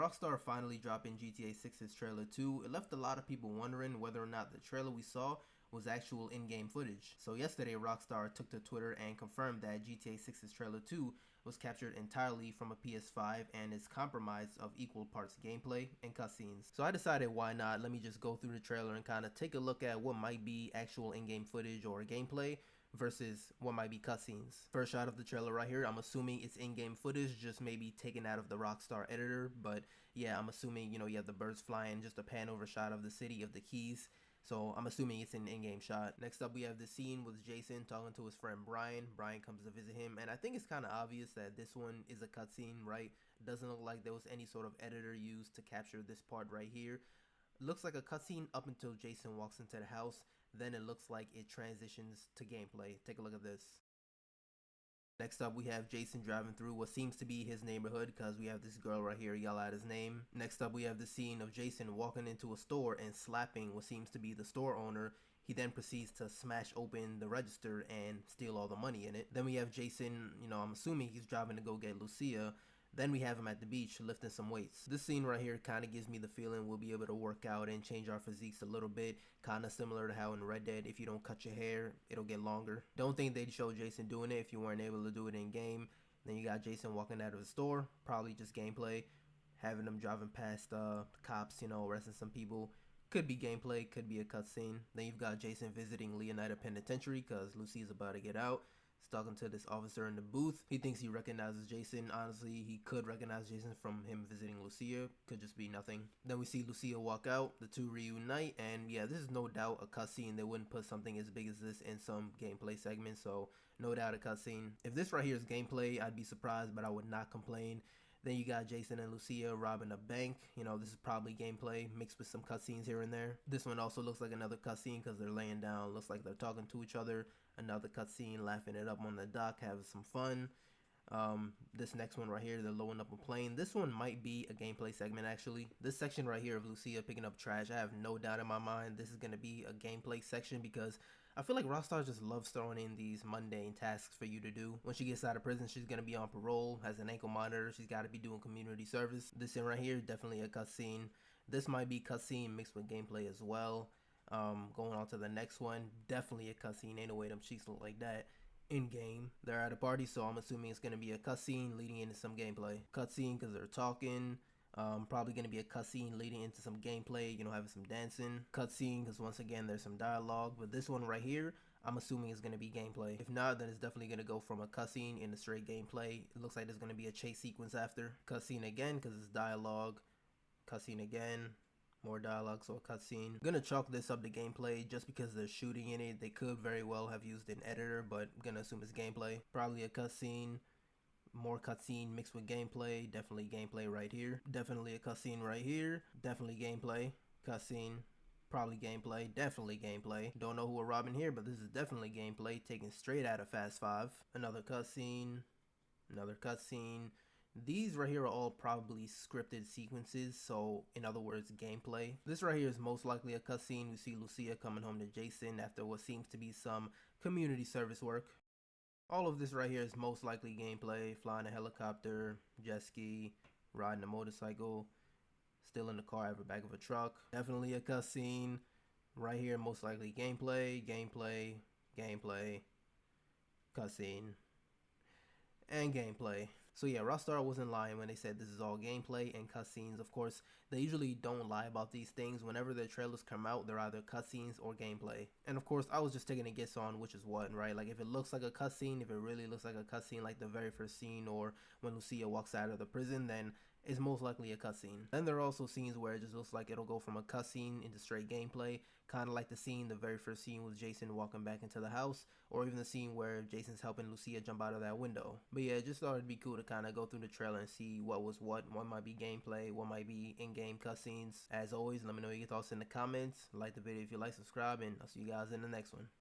Rockstar finally dropping GTA 6's trailer 2, it left a lot of people wondering whether or not the trailer we saw was actual in-game footage. So yesterday, Rockstar took to Twitter and confirmed that GTA 6's trailer 2 was captured entirely from a PS5 and is comprised of equal parts gameplay and cutscenes. So I decided, why not, let me just go through the trailer and kind of take a look at what might be actual in-game footage or gameplay versus what might be cutscenes. First shot of the trailer right here, I'm assuming it's in-game footage, just maybe taken out of the Rockstar editor, but yeah, I'm assuming, you have the birds flying, just a pan over shot of the city of the keys. So I'm assuming it's an in-game shot. Next up, we have the scene with Jason talking to his friend Brian. Brian comes to visit him, and I think it's kind of obvious that this one is a cutscene, right? It doesn't look like there was any sort of editor used to capture this part right here. It looks like a cutscene up until Jason walks into the house. Then it looks like it transitions to gameplay. Take a look at this. Next up, we have Jason driving through what seems to be his neighborhood, because we have this girl right here yell out his name. Next up, we have the scene of Jason walking into a store and slapping what seems to be the store owner. He then proceeds to smash open the register and steal all the money in it. Then we have Jason, I'm assuming he's driving to go get Lucia. Then we have him at the beach lifting some weights. This scene right here kind of gives me the feeling we'll be able to work out and change our physiques a little bit. Kind of similar to how in Red Dead, if you don't cut your hair, it'll get longer. Don't think they'd show Jason doing it if you weren't able to do it in game. Then you got Jason walking out of the store, probably just gameplay. Having him driving past cops, arresting some people. Could be gameplay, could be a cutscene. Then you've got Jason visiting Leonida Penitentiary because Lucy's about to get out. He's talking to this officer in the booth. He thinks he recognizes Jason. Honestly, he could recognize Jason from him visiting Lucia. Could just be nothing. Then we see Lucia walk out. The two reunite. And yeah, this is no doubt a cutscene. They wouldn't put something as big as this in some gameplay segment. So no doubt a cutscene. If this right here is gameplay, I'd be surprised, but I would not complain. Then you got Jason and Lucia robbing a bank. This is probably gameplay mixed with some cutscenes here and there. This one also looks like another cutscene because they're laying down. Looks like they're talking to each other. Another cutscene, laughing it up on the dock, having some fun. This next one right here, they're loading up a plane. This one might be a gameplay segment actually. This section right here of Lucia picking up trash, I have no doubt in my mind this is going to be a gameplay section because I feel like Rockstar just loves throwing in these mundane tasks for you to do. When she gets out of prison, she's going to be on parole, has an ankle monitor, she's got to be doing community service. This one right here, definitely a cutscene. This might be cutscene mixed with gameplay as well. Going on to the next one, definitely a cutscene. Ain't no way them cheeks look like that in game. They're at a party, so I'm assuming it's gonna be a cutscene leading into some gameplay. Cutscene because they're talking. Probably gonna be a cutscene leading into some gameplay, having some dancing. Cutscene because once again there's some dialogue. But this one right here, I'm assuming it's gonna be gameplay. If not, then it's definitely gonna go from a cutscene into straight gameplay. It looks like there's gonna be a chase sequence after. Cutscene again because it's dialogue. Cutscene again. More dialogue, so a cutscene. I'm gonna chalk this up to gameplay just because they're shooting in it. They could very well have used an editor, but I'm gonna assume it's gameplay. Probably a cutscene. More cutscene mixed with gameplay. Definitely gameplay right here. Definitely a cutscene right here. Definitely gameplay. Cutscene. Probably gameplay. Definitely gameplay. Don't know who we're robbing here, but this is definitely gameplay. Taken straight out of Fast 5. Another cutscene. Another cutscene. These right here are all probably scripted sequences, so in other words, gameplay. This right here is most likely a cutscene. We see Lucia coming home to Jason after what seems to be some community service work. All of this right here is most likely gameplay. Flying a helicopter, jet ski, riding a motorcycle, still in the car out the back of a truck. Definitely a cutscene. Right here, most likely gameplay, gameplay, gameplay, cutscene, and gameplay. So yeah, Rockstar wasn't lying when they said this is all gameplay and cutscenes. Of course, they usually don't lie about these things. Whenever their trailers come out, they're either cutscenes or gameplay. And of course, I was just taking a guess on which is what, right? Like if it looks like a cutscene, if it really looks like a cutscene like the very first scene or when Lucia walks out of the prison, then it's most likely a cutscene. Then there are also scenes where it just looks like it'll go from a cutscene into straight gameplay, kind of like the very first scene with Jason walking back into the house, or even the scene where Jason's helping Lucia jump out of that window. But yeah, just thought it'd be cool to kind of go through the trailer and see what was what might be gameplay, what might be in-game cutscenes. As always, let me know your thoughts in the comments. Like the video if you like, subscribe, and I'll see you guys in the next one.